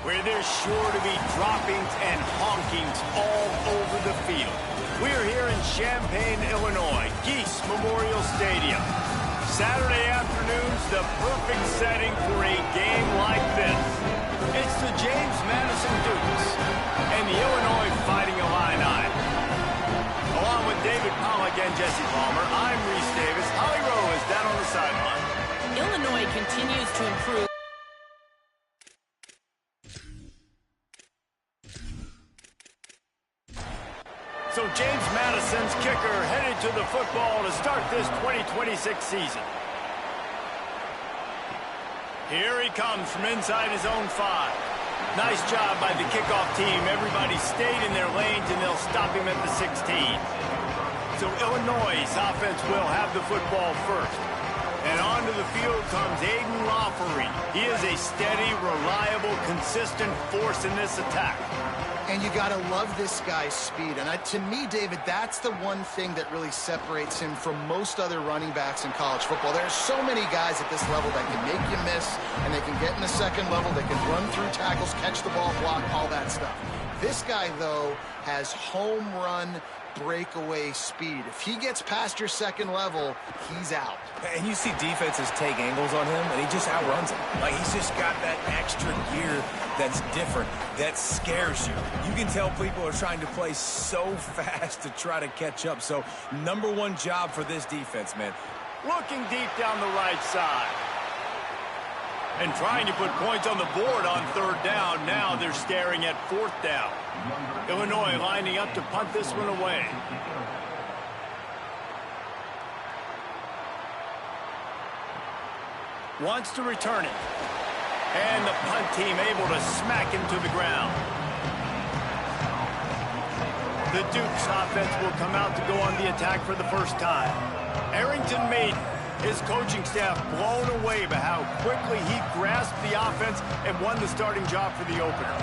where there's sure to be droppings and honkings all over the field. We're here in Champaign, Illinois, Geese Memorial Stadium. Saturday afternoon's the perfect setting for a game like this. It's the James Madison Dukes and the Illinois Fighting Illini. Along with David Pollack and Jesse Palmer, I'm Reese Davis. Holly Rowe is down on the sideline. Illinois continues to improve. So James Madison's kicker headed to the football to start this 2026 season. Here he comes from inside his own 5. Nice job by the kickoff team. Everybody stayed in their lanes, and they'll stop him at the 16. So Illinois' offense will have the football first. And onto the field comes Aiden Lafferty. He is a steady, reliable, consistent force in this attack. And you got to love this guy's speed. And to me, David, that's the one thing that really separates him from most other running backs in college football. There are so many guys at this level that can make you miss, and they can get in the second level. They can run through tackles, catch the ball, block, all that stuff. This guy, though, has home run breakaway speed. If he gets past your second level, he's out. And you see defenses take angles on him, and he just outruns them. Like, he's just got that extra gear that's different, that scares you. You can tell people are trying to play so fast to try to catch up. So, number one job for this defense, man. Looking deep down the right side. And trying to put points on the board on third down. Now they're staring at fourth down. Illinois lining up to punt this one away. Wants to return it. And the punt team able to smack him to the ground. The Dukes offense will come out to go on the attack for the first time. Arrington Maiden, his coaching staff blown away by how quickly he grasped the offense and won the starting job for the opener.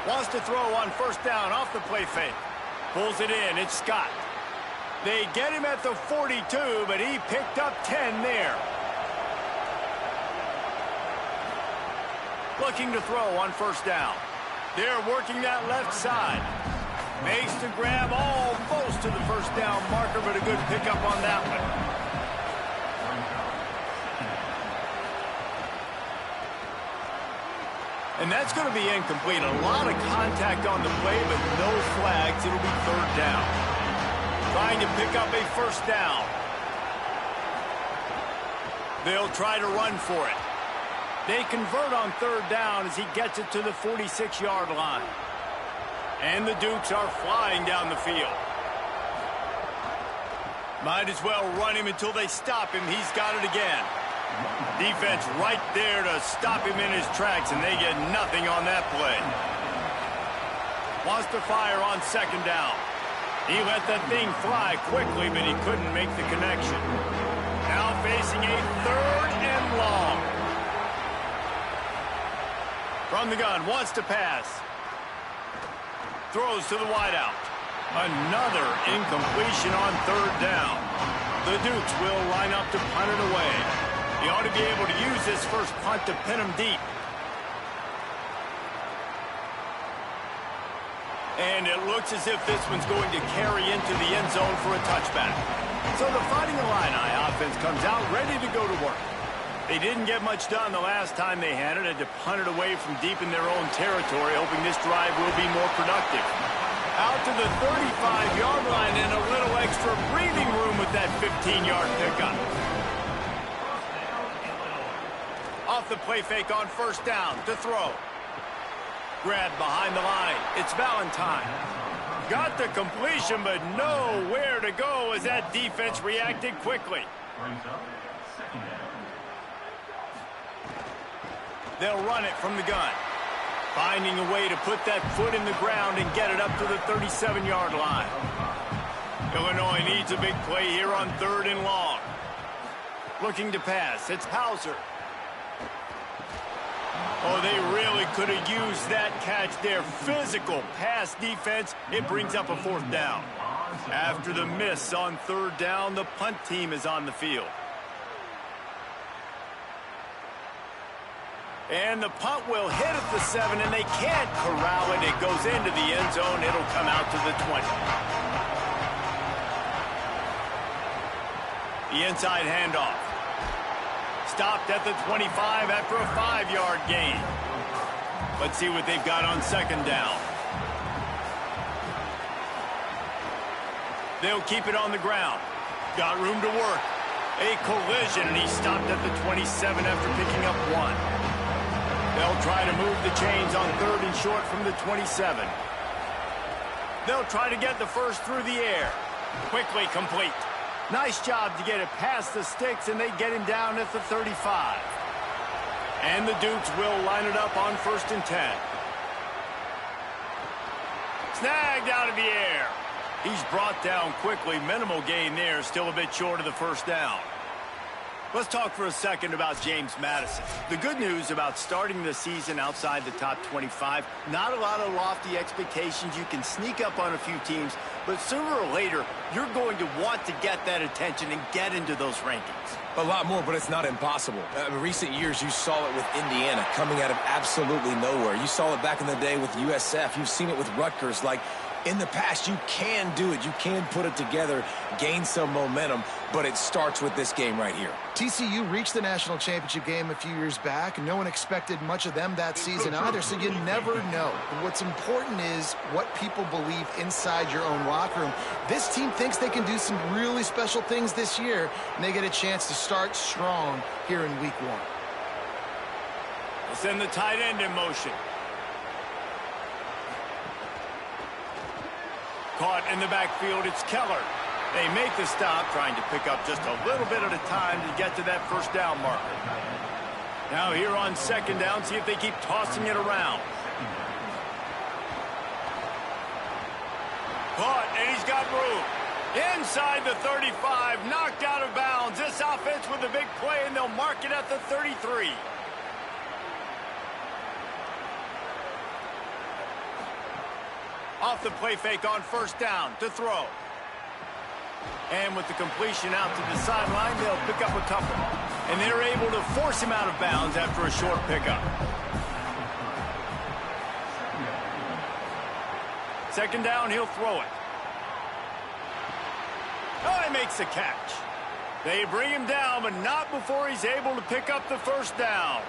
Wants to throw on first down off the play fake. Pulls it in. It's Scott. They get him at the 42, but he picked up 10 there. Looking to throw on first down. They're working that left side. Makes the grab almost to the first down marker, but a good pickup on that one. And that's going to be incomplete. A lot of contact on the play, but no flags. It'll be third down. Trying to pick up a first down. They'll try to run for it. They convert on third down as he gets it to the 46-yard line. And the Dukes are flying down the field. Might as well run him until they stop him. He's got it again. Defense right there to stop him in his tracks, and they get nothing on that play. Wants to fire on second down. He let that thing fly quickly, but he couldn't make the connection. Now facing a third and long. From the gun, wants to pass. Throws to the wideout. Another incompletion on third down. The Dukes will line up to punt it away. He ought to be able to use this first punt to pin him deep. And it looks as if this one's going to carry into the end zone for a touchback. So the Fighting Illini offense comes out ready to go to work. They didn't get much done the last time they had it to punt it away from deep in their own territory, hoping this drive will be more productive. Out to the 35-yard line and a little extra breathing room with that 15-yard pickup. Off the play fake on first down to throw. Grab behind the line. It's Valentine. Got the completion, but nowhere to go as that defense reacted quickly. They'll run it from the gun. Finding a way to put that foot in the ground and get it up to the 37-yard line. Illinois needs a big play here on third and long. Looking to pass. It's Hauser. Oh, they really could have used that catch there. Physical pass defense. It brings up a fourth down. After the miss on third down, the punt team is on the field. And the punt will hit at the 7, and they can't corral it. It goes into the end zone. It'll come out to the 20. The inside handoff. Stopped at the 25 after a 5-yard gain. Let's see what they've got on second down. They'll keep it on the ground. Got room to work. A collision, and he stopped at the 27 after picking up 1. They'll try to move the chains on 3rd and short from the 27. They'll try to get the first through the air. Quickly complete. Nice job to get it past the sticks, and they get him down at the 35. And the Dukes will line it up on 1st and 10. Snagged out of the air. He's brought down quickly. Minimal gain there. Still a bit short of the first down. Let's talk for a second about James Madison. The good news about starting the season outside the top 25, not a lot of lofty expectations. You can sneak up on a few teams, but sooner or later, you're going to want to get that attention and get into those rankings. A lot more, but it's not impossible. In recent years, you saw it with Indiana coming out of absolutely nowhere. You saw it back in the day with USF. You've seen it with Rutgers. Like, in the past, you can do it. You can put it together, gain some momentum, but it starts with this game right here. TCU reached the national championship game a few years back, and no one expected much of them that season either, so you never know. And what's important is what people believe inside your own locker room. This team thinks they can do some really special things this year, and they get a chance to start strong here in week 1. We'll send the tight end in motion. Caught in the backfield, it's Keller. They make the stop, trying to pick up just a little bit at a time to get to that first down marker. Now here on second down, see if they keep tossing it around. Caught, and he's got room. Inside the 35, knocked out of bounds. This offense with a big play, and they'll mark it at the 33. Off the play fake on first down to throw. And with the completion out to the sideline, they'll pick up a couple. And they're able to force him out of bounds after a short pickup. Second down, he'll throw it. Oh, he makes the catch. They bring him down, but not before he's able to pick up the first down.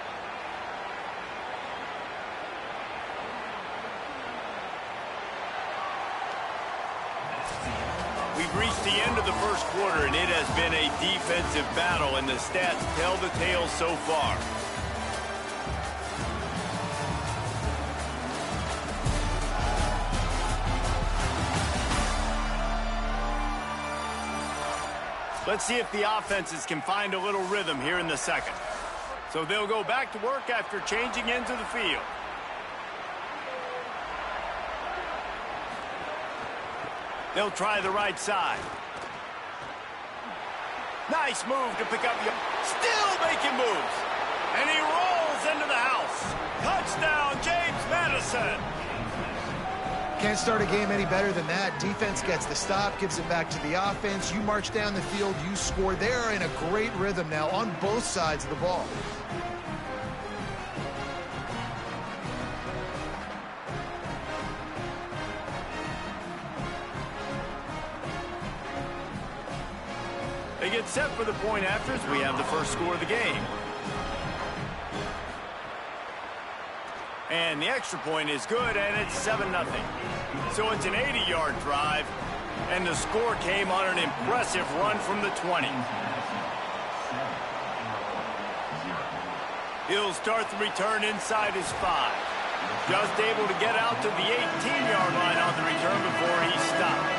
We've reached the end of the first quarter, and it has been a defensive battle, and the stats tell the tale so far. Let's see if the offenses can find a little rhythm here in the second. So they'll go back to work after changing into the field. They'll try the right side. Nice move to pick up. Still making moves. And he rolls into the house. Touchdown, James Madison. Can't start a game any better than that. Defense gets the stop, gives it back to the offense. You march down the field, you score. They're in a great rhythm now on both sides of the ball. They get set for the point after as we have the first score of the game. And the extra point is good, and it's 7-0. So it's an 80-yard drive, and the score came on an impressive run from the 20. He'll start the return inside his 5. Just able to get out to the 18-yard line on the return before he stopped.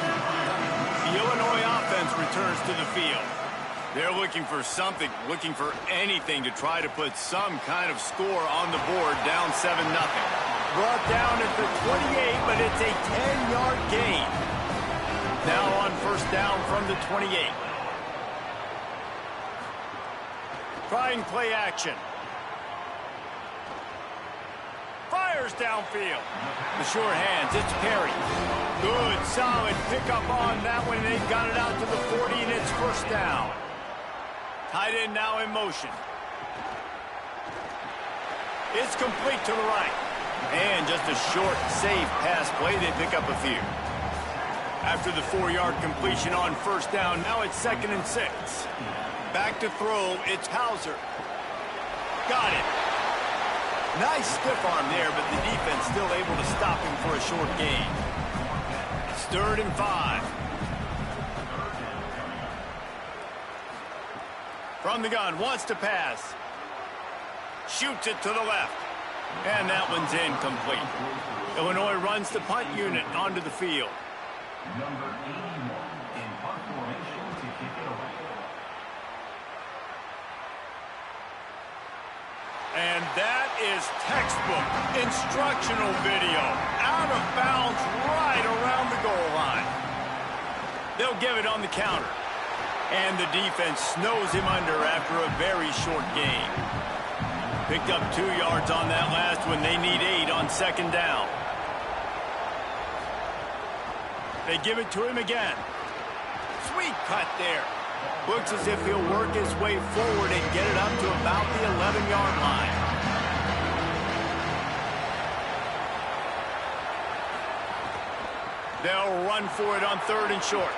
The Illinois offense returns to the field. They're looking for something, looking for anything to try to put some kind of score on the board, down 7-0. Brought down at the 28, but it's a 10-yard gain. Now on first down from the 28. Trying play action. Fires downfield. The sure hands, it's Perry. Good, solid pickup on that one. They've got it out to the 40, and it's first down. Tight end now in motion. It's complete to the right. And just a short, safe pass play. They pick up a few. After the 4-yard completion on first down, now it's 2nd and 6. Back to throw, it's Hauser. Got it. Nice stiff arm there, but the defense still able to stop him for a short gain. It's 3rd and 5. From the gun, wants to pass. Shoots it to the left. And that one's incomplete. Illinois runs the punt unit onto the field. Number 81 in punt formation to kick it away. And that is textbook instructional video. Out of bounds right around the goal line. They'll give it on the counter. And the defense snows him under after a very short game. Picked up 2 yards on that last one. They need 8 on 2nd down. They give it to him again. Sweet cut there. Looks as if he'll work his way forward and get it up to about the 11-yard line. They'll run for it on 3rd and short.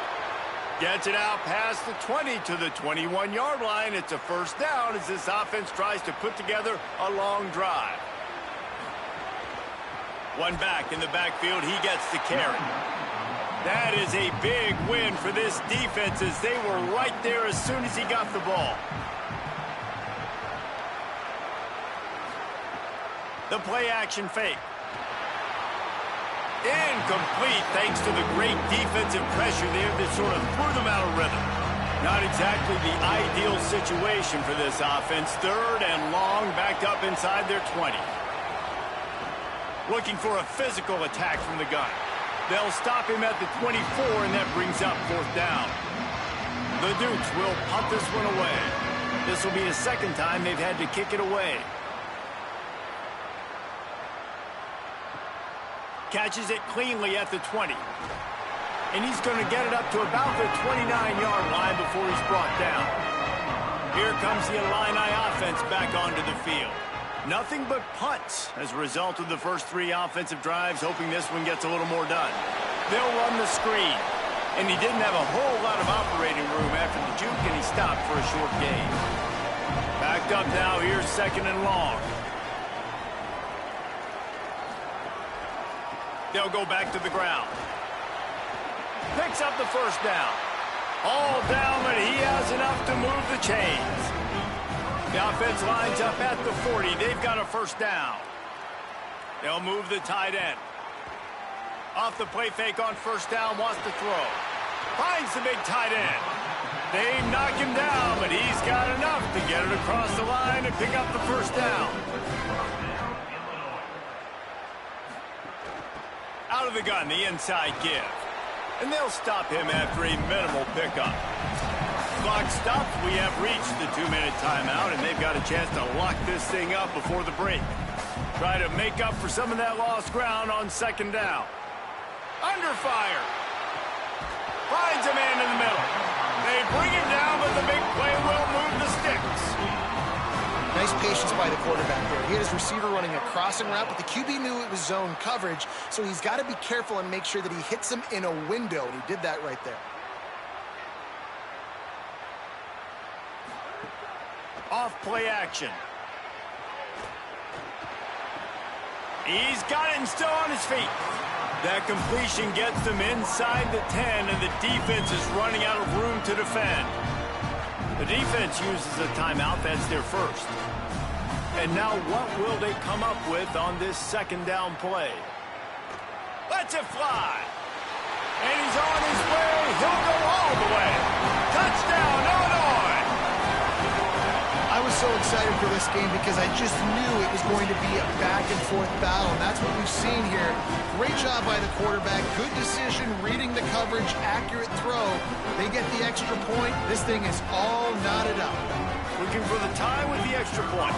Gets it out past the 20 to the 21-yard line. It's a first down as this offense tries to put together a long drive. One back in the backfield. He gets the carry. That is a big win for this defense as they were right there as soon as he got the ball. The play action fake. Incomplete thanks to the great defensive pressure there that sort of threw them out of rhythm. Not exactly the ideal situation for this offense. 3rd and long, backed up inside their 20. Looking for a physical attack from the gun. They'll stop him at the 24, and that brings up 4th down. The Dukes will punt this one away. This will be the 2nd time they've had to kick it away. Catches it cleanly at the 20. And he's going to get it up to about the 29-yard line before he's brought down. Here comes the Illini offense back onto the field. Nothing but punts as a result of the first 3 offensive drives, hoping this one gets a little more done. They'll run the screen. And he didn't have a whole lot of operating room after the juke, and he stopped for a short gain. Backed up now, here's 2nd and long. They'll go back to the ground. Picks up the first down. All down, but he has enough to move the chains. The offense lines up at the 40. They've got a first down. They'll move the tight end. Off the play fake on first down, wants to throw. Finds the big tight end. They knock him down, but he's got enough to get it across the line and pick up the first down. Out of the gun, the inside give. And they'll stop him after a minimal pickup. Clock stops. We have reached the 2-minute timeout, and they've got a chance to lock this thing up before the break. Try to make up for some of that lost ground on 2nd down. Under fire. Finds a man in the middle. They bring him down, but the big play will move the sticks. Nice patience by the quarterback there. He had his receiver running a crossing route, but the QB knew it was zone coverage, so he's got to be careful and make sure that he hits him in a window, and he did that right there. Off play action. He's got it and still on his feet. That completion gets them inside the 10, and the defense is running out of room to defend. The defense uses a timeout. That's their first. And now what will they come up with on this 2nd down play? Lets it fly. And he's on his way. He'll go all the way. Touchdown, Illinois. I was so excited for this game because I just knew it was going to be a back-and-forth battle, and that's what we've seen here. Great job by the quarterback. Good decision, reading the coverage, accurate throw. They get the extra point. This thing is all knotted up. Looking for the tie with the extra point.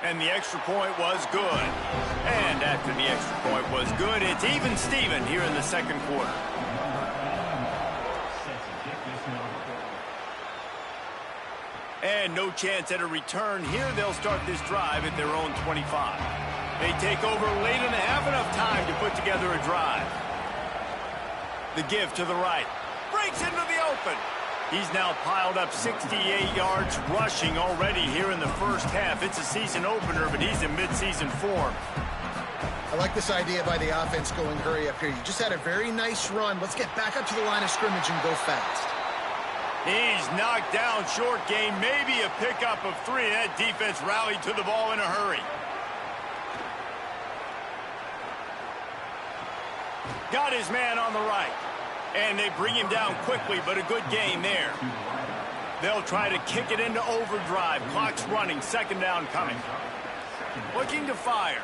And the extra point was good. And after the extra point was good, it's even Steven here in the 2nd quarter. And no chance at a return here. They'll start this drive at their own 25. They take over late and have enough time to put together a drive. The give to the right. Breaks into the open. He's now piled up 68 yards rushing already here in the first half. It's a season opener, but he's in mid-season form. I like this idea by the offense going hurry up here. You just had a very nice run. Let's get back up to the line of scrimmage and go fast. He's knocked down short gain, maybe a pickup of 3. That defense rallied to the ball in a hurry. Got his man on the right. And they bring him down quickly, but a good gain there. They'll try to kick it into overdrive. Clock's running, second down coming. Looking to fire.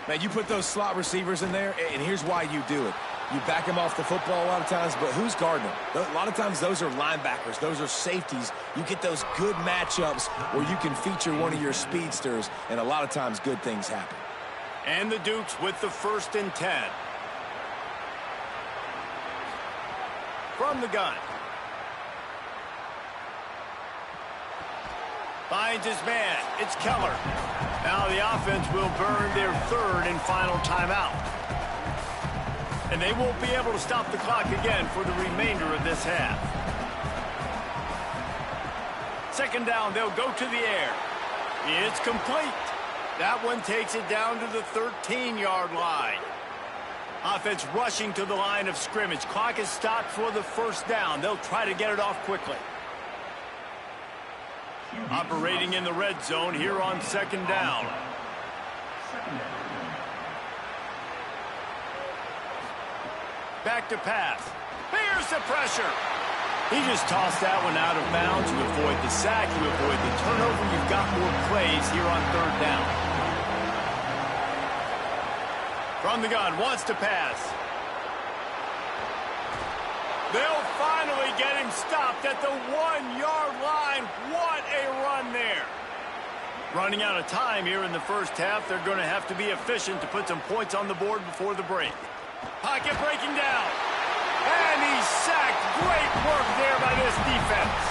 Now, you put those slot receivers in there, and here's why you do it. You back them off the football a lot of times, but who's guarding them? A lot of times those are linebackers. Those are safeties. You get those good matchups where you can feature one of your speedsters, and a lot of times good things happen. And the Dukes with the 1st and 10. From the gun. Finds his man. It's Keller. Now the offense will burn their 3rd and final timeout. And they won't be able to stop the clock again for the remainder of this half. Second down, they'll go to the air. It's complete. That one takes it down to the 13-yard line. Offense rushing to the line of scrimmage. Clock is stopped for the first down. They'll try to get it off quickly. Operating in the red zone here on second down. Back to pass. Here's the pressure. He just tossed that one out of bounds. You avoid the sack. You avoid the turnover. You've got more plays here on third down. From the gun, wants to pass. They'll finally get him stopped at the 1-yard line. What a run there. Running out of time here in the first half. They're going to have to be efficient to put some points on the board before the break. Pocket breaking down. And he's sacked. Great work there by this defense.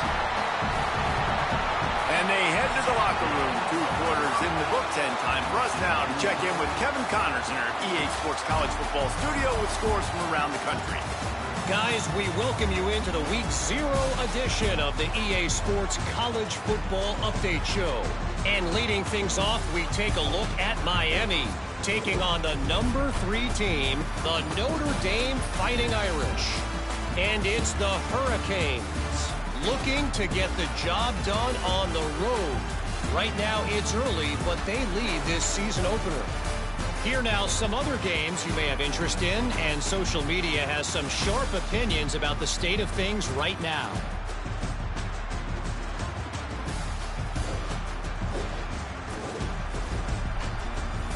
And they head to the locker room. 2 quarters in the books, and time for us now to check in with Kevin Connors in our EA Sports College Football studio with scores from around the country. Guys, we welcome you into the Week 0 edition of the EA Sports College Football Update Show. And leading things off, we take a look at Miami, taking on the number 3 team, the Notre Dame Fighting Irish. And it's the Hurricanes, looking to get the job done on the road. Right now, it's early, but they lead this season opener. Here now, some other games you may have interest in, and social media has some sharp opinions about the state of things right now.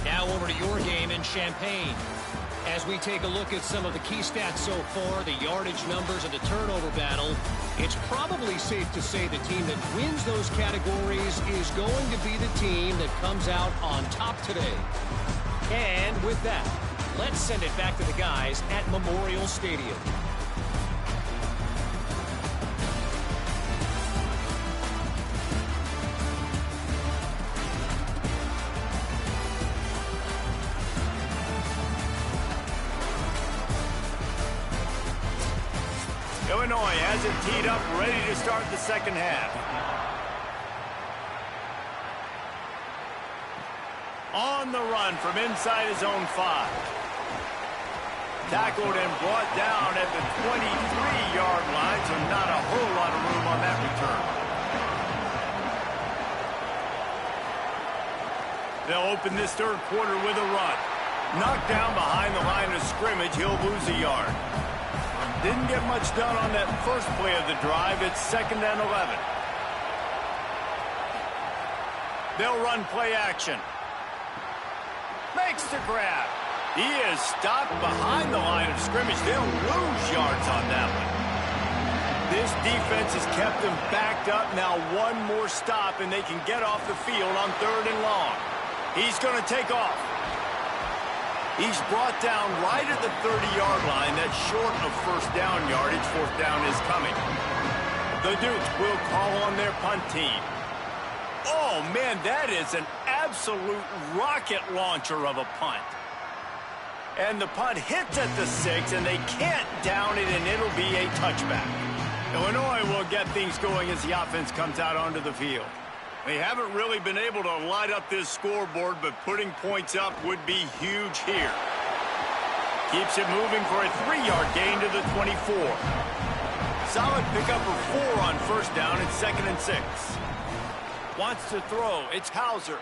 Now over to your game in Champaign. As we take a look at some of the key stats so far, the yardage numbers and the turnover battle, it's probably safe to say the team that wins those categories is going to be the team that comes out on top today. And with that, let's send it back to the guys at Memorial Stadium. Illinois has it teed up, ready to start the second half. On the run from inside his own 5. Tackled and brought down at the 23-yard line, so not a whole lot of room on that return. They'll open this third quarter with a run. Knocked down behind the line of scrimmage, he'll lose a yard. Didn't get much done on that first play of the drive. It's 2nd and 11. They'll run play action. Makes the grab. He is stopped behind the line of scrimmage. They'll lose yards on that one. This defense has kept them backed up. Now one more stop, and they can get off the field on 3rd and long. He's going to take off. He's brought down right at the 30-yard line. That's short of first down yardage. 4th down is coming. The Dukes will call on their punt team. Oh, man, that is an absolute rocket launcher of a punt. And the punt hits at the 6, and they can't down it, and it'll be a touchback. Illinois will get things going as the offense comes out onto the field. They haven't really been able to light up this scoreboard, but putting points up would be huge here. Keeps it moving for a 3-yard gain to the 24. Solid pickup of 4 on first down. It's 2nd and 6. Wants to throw. It's Hauser.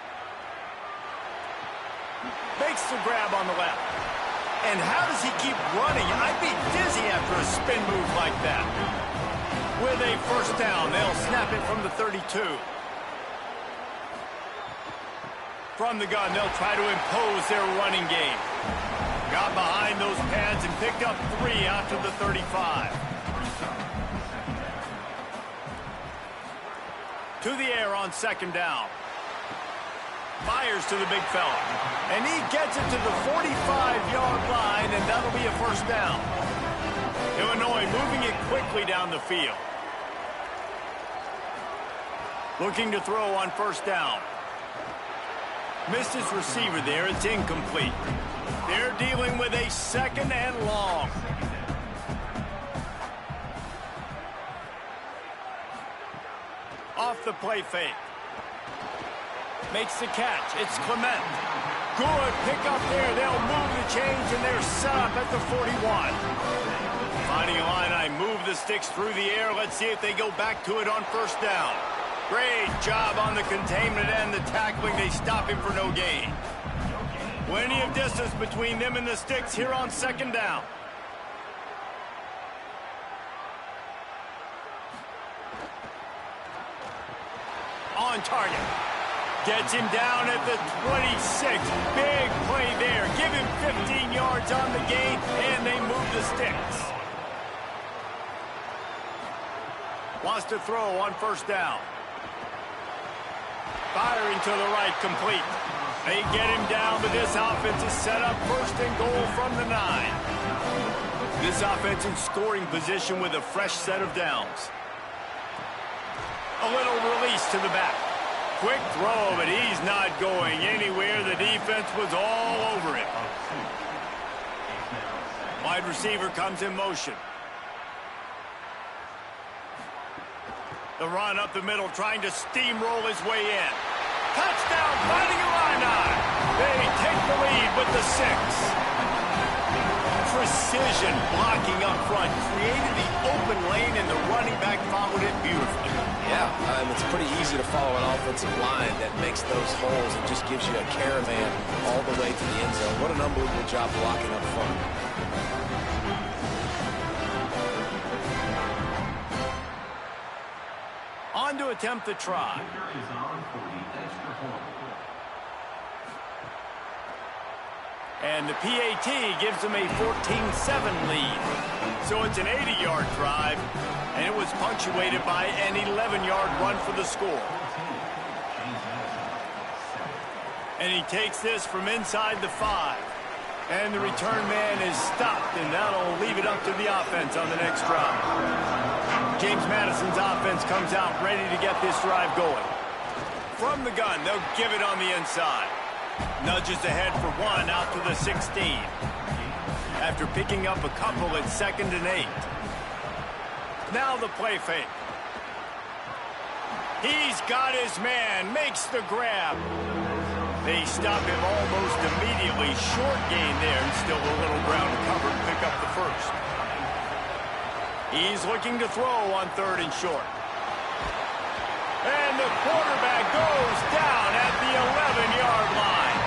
Makes the grab on the left. And how does he keep running? I'd be dizzy after a spin move like that. With a first down, they'll snap it from the 32. From the gun, they'll try to impose their running game. Got behind those pads and picked up 3 after the 35. To the air on 2nd down. Fires to the big fella. And he gets it to the 45-yard line, and that'll be a first down. Illinois moving it quickly down the field. Looking to throw on first down. Missed his receiver there. It's incomplete. They're dealing with a 2nd and long. Off the play fake. Makes the catch. It's Clement. Good pickup there. They'll move the chains, and they're set up at the 41. Finding a line, I move the sticks through the air. Let's see if they go back to it on first down. Great job on the containment and the tackling. They stop him for no gain. Plenty of distance between them and the sticks here on 2nd down. On target. Gets him down at the 26. Big play there. Give him 15 yards on the gain, and they move the sticks. Wants to throw on first down. Firing to the right, complete. They get him down, but this offense is set up 1st and goal from the 9. This offense in scoring position with a fresh set of downs. A little release to the back. Quick throw, but he's not going anywhere. The defense was all over him. Wide receiver comes in motion. The run up the middle, trying to steamroll his way in. Touchdown, fighting Illini. They take the lead with the 6. Precision blocking up front, created the open lane, and the running back followed it beautifully. Yeah, it's pretty easy to follow an offensive line that makes those holes and just gives you a caravan all the way to the end zone. What an unbelievable job blocking up front. On to attempt the try. And the PAT gives them a 14-7 lead. So it's an 80-yard drive, and it was punctuated by an 11-yard run for the score. And he takes this from inside the 5. And the return man is stopped, and that'll leave it up to the offense on the next drive. James Madison's offense comes out ready to get this drive going. From the gun, they'll give it on the inside. Nudges ahead for 1 out to the 16. After picking up a couple, it's 2nd and 8. Now the play fake. He's got his man, makes the grab. They stop him almost immediately. Short gain there, and still a little ground to cover to pick up the first. He's looking to throw on 3rd and short. And the quarterback goes down at the 11-yard line.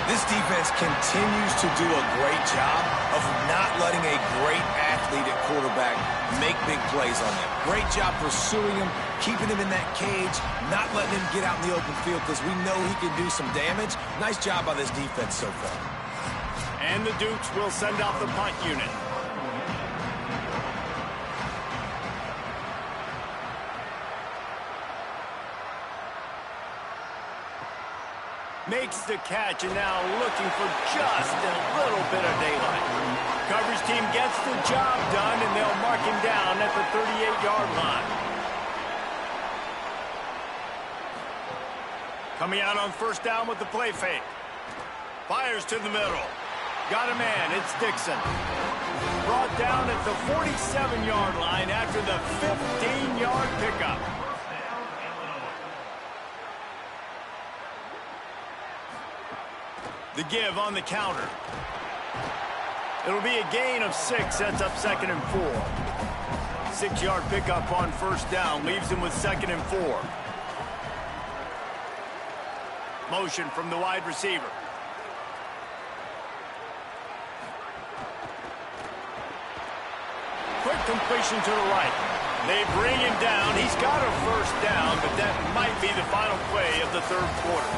This defense continues to do a great job of not letting a great athlete at quarterback make big plays on them. Great job pursuing him, keeping him in that cage, not letting him get out in the open field because we know he can do some damage. Nice job by this defense so far. And the Dukes will send out the punt unit. Makes the catch, and now looking for just a little bit of daylight. Coverage team gets the job done, and they'll mark him down at the 38-yard line. Coming out on first down with the play fake. Fires to the middle. Got a man. It's Dixon. Brought down at the 47-yard line after the 15-yard pickup. The give on the counter. It'll be a gain of 6. Sets up 2nd and 4. 6-yard pickup on first down. Leaves him with 2nd and 4. Motion from the wide receiver. Quick completion to the right. They bring him down. He's got a first down, but that might be the final play of the 3rd quarter.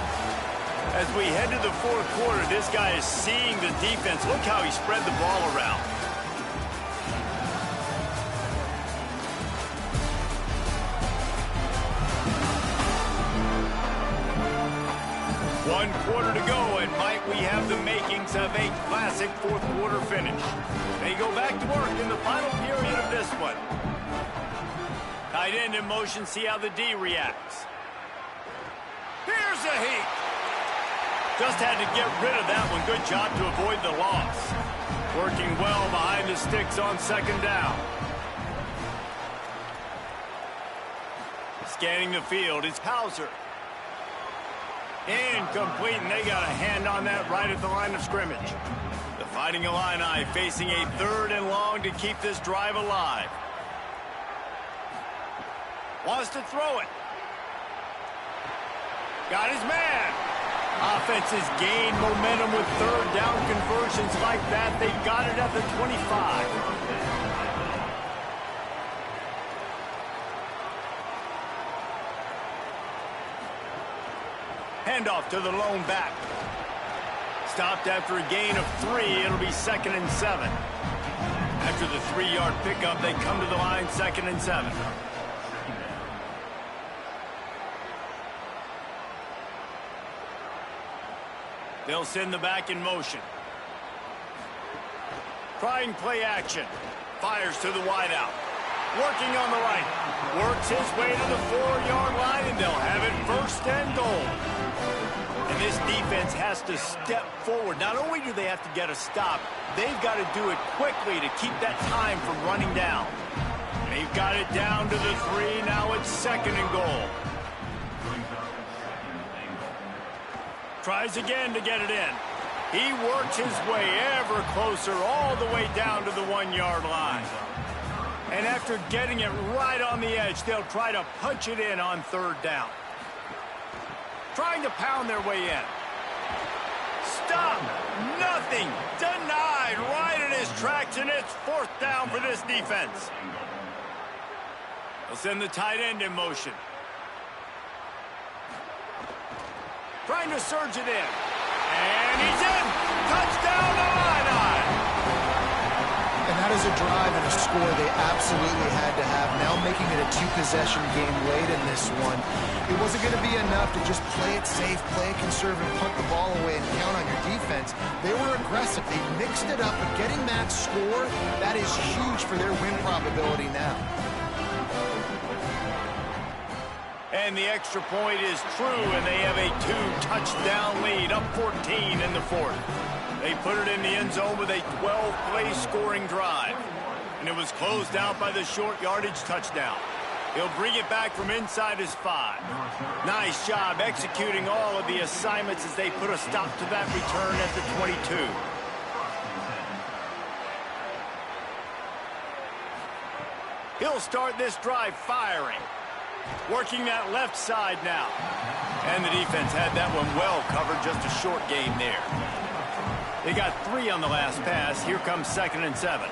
As we head to the 4th quarter, this guy is seeing the defense. Look how he spread the ball around. One quarter to go, and might we have the makings of a classic 4th quarter finish. They go back to work in the final period of this one. Tight end in motion, see how the D reacts. Here's a heat. Just had to get rid of that one. Good job to avoid the loss. Working well behind the sticks on 2nd down. Scanning the field, it's Hauser. Incomplete, and they got a hand on that right at the line of scrimmage. The Fighting Illini facing a 3rd and long to keep this drive alive. Wants to throw it. Got his man. Offenses gain momentum with 3rd down conversions like that. They got it at the 25. Handoff to the lone back. Stopped after a gain of 3. It'll be 2nd and 7. After the 3-yard pickup, they come to the line 2nd and 7. They'll send the back in motion. Trying play action. Fires to the wideout. Working on the right. Works his way to the 4-yard line, and they'll have it 1st and goal. And this defense has to step forward. Not only do they have to get a stop, they've got to do it quickly to keep that time from running down. They've got it down to the 3. Now it's 2nd and goal. Tries again to get it in. He works his way ever closer all the way down to the 1-yard line. And after getting it right on the edge, they'll try to punch it in on 3rd down. Trying to pound their way in. Stop. Nothing. Denied right in his tracks, and it's 4th down for this defense. They'll send the tight end in motion. Trying to surge it in. And he's in. Touchdown Illini. And that is a drive and a score they absolutely had to have. Now making it a 2-possession game late in this one. It wasn't going to be enough to just play it safe, play it conservative, punt the ball away, and count on your defense. They were aggressive. They mixed it up, but getting that score, that is huge for their win probability now. And the extra point is true, and they have a 2-touchdown lead, up 14 in the 4th. They put it in the end zone with a 12-play scoring drive. And it was closed out by the short yardage touchdown. He'll bring it back from inside his 5. Nice job executing all of the assignments as they put a stop to that return at the 22. He'll start this drive firing. Working that left side now. And the defense had that one well covered, just a short game there. They got 3 on the last pass. Here comes 2nd and 7.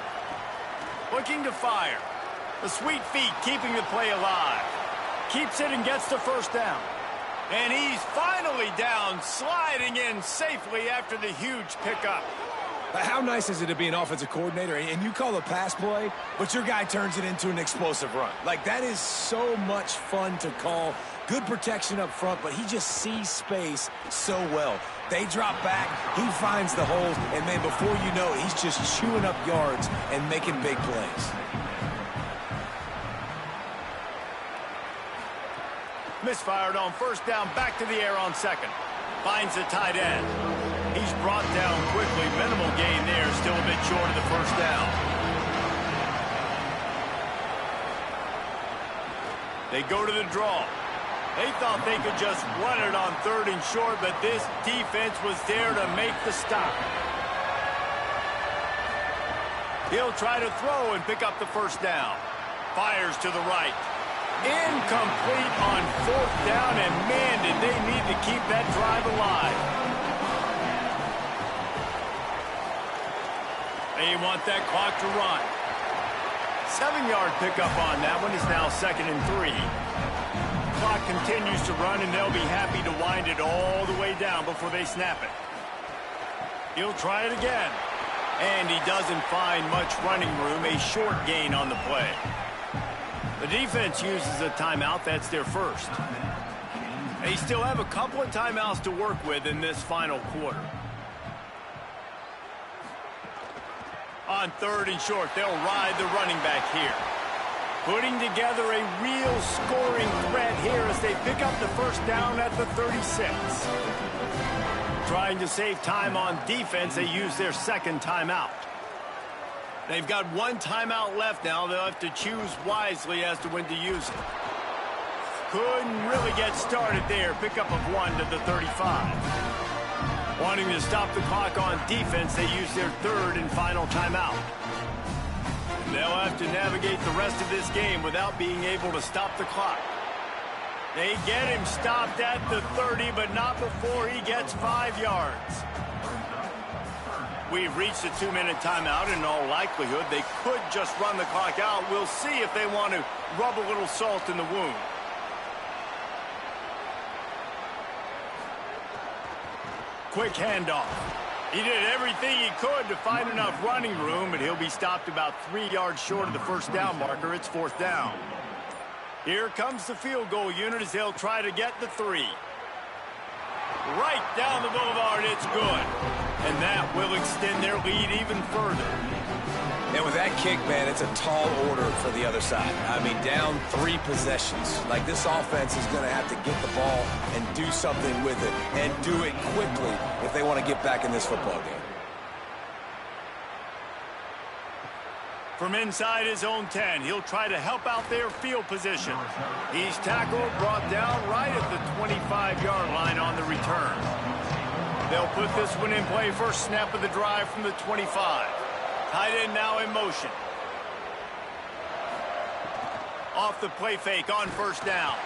Looking to fire. The sweet feet keeping the play alive. Keeps it and gets the 1st down. And he's finally down, sliding in safely after the huge pickup. How nice is it to be an offensive coordinator and you call a pass play, but your guy turns it into an explosive run? Like, that is so much fun to call. Good protection up front, but he just sees space so well. They drop back, he finds the holes, and then before you know it, he's just chewing up yards and making big plays. Misfired on first down, back to the air on second. Finds the tight end. He's brought down quickly. Minimal gain there, still a bit short of the first down. They go to the draw. They thought they could just run it on third and short, but this defense was there to make the stop. He'll try to throw and pick up the first down. Fires to the right. Incomplete on fourth down, and man, did they need to keep that drive alive. They want that clock to run. 7-yard pickup on that one. Is now 2nd and 3. Clock continues to run, and they'll be happy to wind it all the way down before they snap it. He'll try it again. And he doesn't find much running room. A short gain on the play. The defense uses a timeout. That's their first. They still have a couple of timeouts to work with in this final quarter. On third and short, they'll ride the running back here. Putting together a real scoring threat here as they pick up the first down at the 36. Trying to save time on defense, they use their second timeout. They've got one timeout left now. They'll have to choose wisely as to when to use it. Couldn't really get started there. Pickup of 1 to the 35. Wanting to stop the clock on defense, they use their third and final timeout. And they'll have to navigate the rest of this game without being able to stop the clock. They get him stopped at the 30, but not before he gets 5 yards. We've reached a 2-minute timeout. In all likelihood, they could just run the clock out. We'll see if they want to rub a little salt in the wound. Quick handoff. He did everything he could to find enough running room, but he'll be stopped about 3 yards short of the first down marker. It's 4th down. Here comes the field goal unit as they'll try to get the 3. Right down the boulevard, it's good. And that will extend their lead even further. And with that kick, man, it's a tall order for the other side. I mean, down 3 possessions. Like, this offense is going to have to get the ball and do something with it, and do it quickly if they want to get back in this football game. From inside his own 10, he'll try to help out their field position. He's tackled, brought down right at the 25-yard line on the return. They'll put this one in play. First snap of the drive from the 25. Tight end now in motion. Off the play fake on first down.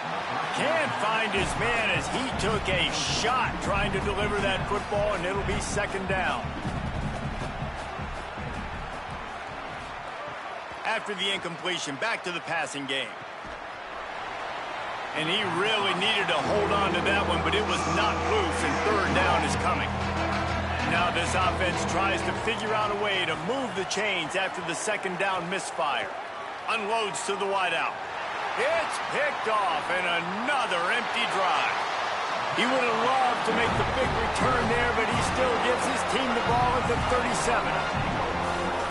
Can't find his man as he took a shot trying to deliver that football, and it'll be 2nd down. After the incompletion, back to the passing game. And he really needed to hold on to that one, but it was not loose, and 3rd down is coming. Now this offense tries to figure out a way to move the chains after the 2nd down misfire. Unloads to the wideout. It's picked off, and another empty drive. He would have loved to make the big return there, but he still gives his team the ball at the 37.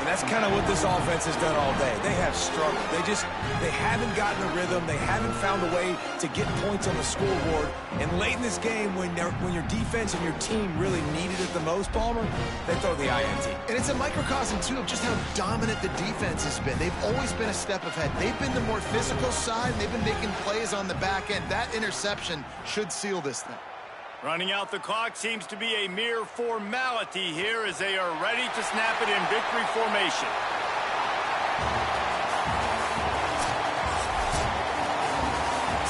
And that's kind of what this offense has done all day. They have struggled. They haven't gotten a rhythm. They haven't found a way to get points on the scoreboard. And late in this game, when your defense and your team really needed it the most, Palmer, they throw the INT. And it's a microcosm, too, of just how dominant the defense has been. They've always been a step ahead. They've been the more physical side, and they've been making plays on the back end. That interception should seal this thing. Running out the clock seems to be a mere formality here as they are ready to snap it in victory formation.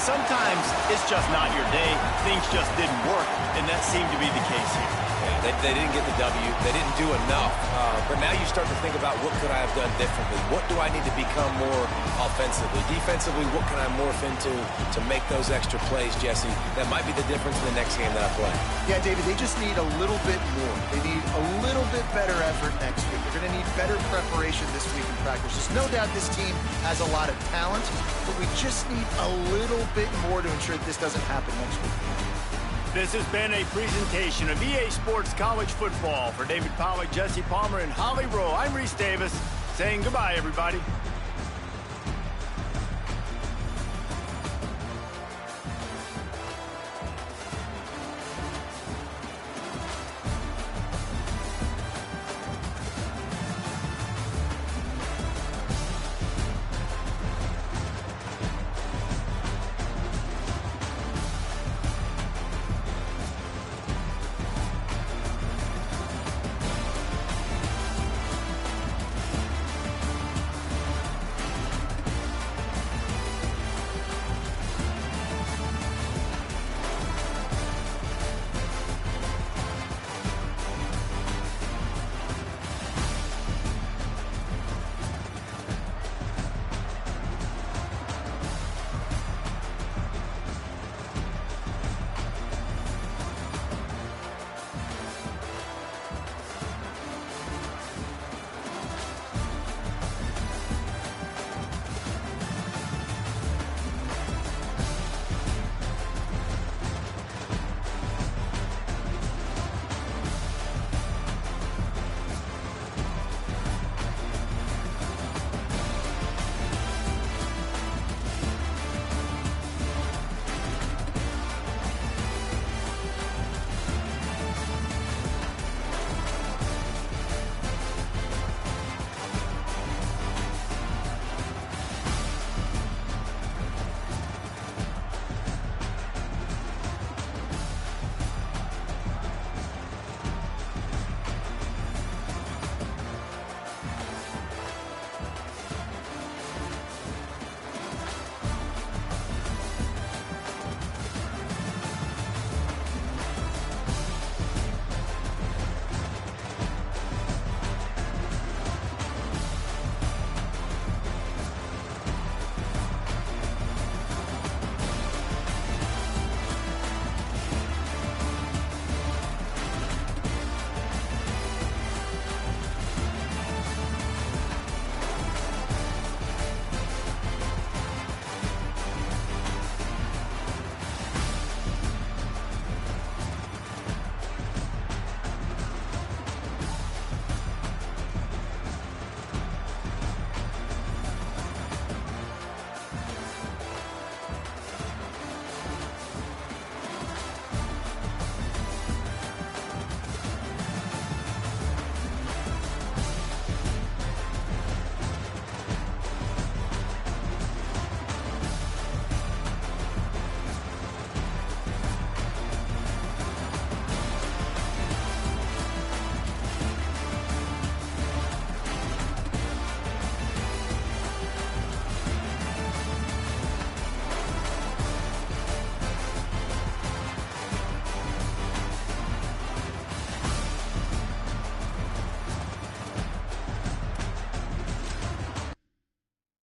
Sometimes it's just not your day. Things just didn't work, and that seemed to be the case here. Yeah, they didn't get the W. They didn't do enough. But now you start to think about, what could I have done differently? What do I need to become more offensively? Defensively, what can I morph into to make those extra plays, Jesse? That might be the difference in the next game that I play. Yeah, David, they just need a little bit more. They need a little bit better effort next week. They're going to need better preparation this week in practice. There's no doubt this team has a lot of talent, but we just need a little bit more to ensure that this doesn't happen next week. This has been a presentation of EA Sports College Football. For David Pollack, Jesse Palmer, and Holly Rowe, I'm Reese Davis saying goodbye, everybody.